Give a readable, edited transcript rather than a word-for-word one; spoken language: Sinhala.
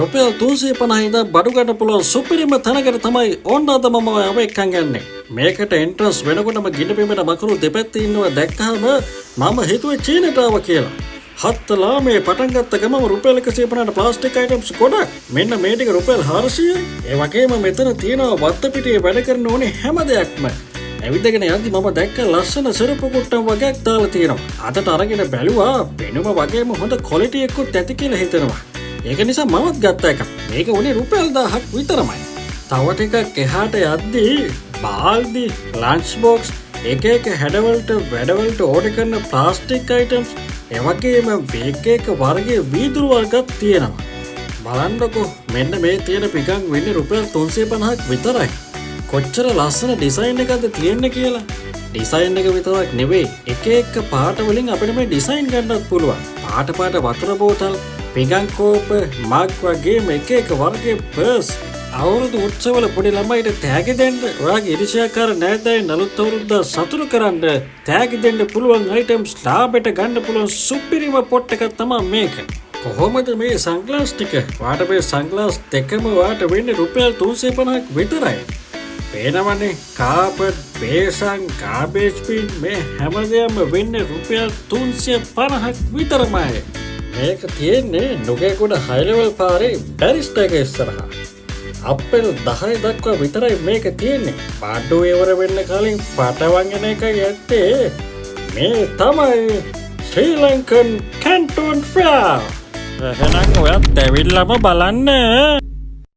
රුපියල් 350 ඉඳන් බඩු ගන්න පුළුවන් සුපිරිම තැනකට තමයි ඕන්න අද මම ඔයාව එක්කන් යන්නේ. මේකට එන්ට්‍රන්ස් වෙනකොටම ගින්න පිඹෙන මකුණු දෙපැත්තේ ඉන්නවා දැක්කහම මම හිතුවේ චීනට ආව කියලා. හත්තලා මේ පටන් ගත්ත ගමම රුපියල් 150ට ප්ලාස්ටික් අයිටම්ස් ගොඩක්. මෙන්න මේ ටික රුපියල් 400යි. ඒ වගේම මෙතන තියෙනවා වත්ත පිටියේ වැඩ කරන ඕනේ හැම දෙයක්ම. ඇවිදගෙන යද්දි මම දැක්ක ලස්සන සිරපු කුට්ටම් වගේක් දාලා තියෙනවා. අතට අරගෙන බැලුවා වෙනම වගේම හොඳ ක්වොලිටි එකකුත් ඇති කියලා හිතෙනවා. ඒක නිසා මමත් ගත්ත එක. මේක උනේ රුපියල් 1000ක් විතරමයි. තව ටිකක් එහාට යද්දී බාල්දි, ලන්ච් බොක්ස්, එක එක හැඩවලට වැඩවලට ඕඩර් කරන ප්ලාස්ටික් අයිටම්ස්, ඒ වගේම එක වර්ගයේ වීදුරු වර්ගත් තියෙනවා. බලන්නකෝ මෙන්න මේ තියෙන පිකන් වෙන්නේ රුපියල් 350ක් විතරයි. කොච්චර ලස්සන ඩිසයින් එකක්ද තියෙන්නේ කියලා. ඩිසයින් එක විතරක් නෙවෙයි එක පාට වලින් අපිට මේ ඩිසයින් ගන්නත් පුළුවන්. පාට වතුර බෝතල්, පිඟන් කෝප, මග් වගේ එක වර්ගයේ පර්ස්. අවුරුදු උත්සවවල පොඩි ළමයිට තෑගි දෙන්න, ඔයාගේ ඉරිසියාකාර නෑදෑයන් අලුත් අවුරුද්දා සතුටු කරන්න තෑගි දෙන්න පුළුවන් අයිටම්ස් ලාභයට ගන්න පුළුවන් සුපිරිම පොට් එකක් තමයි මේක. කොහොමද මේ සන්ග්ලාස් ටික? වාට මේ සන්ග්ලාස් දෙකම වාට වෙන්නේ රුපියල් 350ක් විතරයි. පේනවනේ කාපට්, බේසන්, ගාබේජ් බින් මේ හැමදේම වෙන්නේ රුපියල් 350ක් විතරමයි. මේක තියෙන්නේ නුගේගොඩ හයි ලෙවල් පාරේ බැරිස්ටර් එක ඉස්සරහා. අප්පෙල් 10 දක්වා විතරයි මේක තියෙන්නේ. පාඩුව ඉවර වෙන්න කලින් පටවන් එන එකයි ඇත්තේ. මේ තමයි ශ්‍රී ලංකන් කැන්ටෝන් ෆෙයාර්. එහෙනම් ඔයත් ඇවිල්ලාම බලන්න.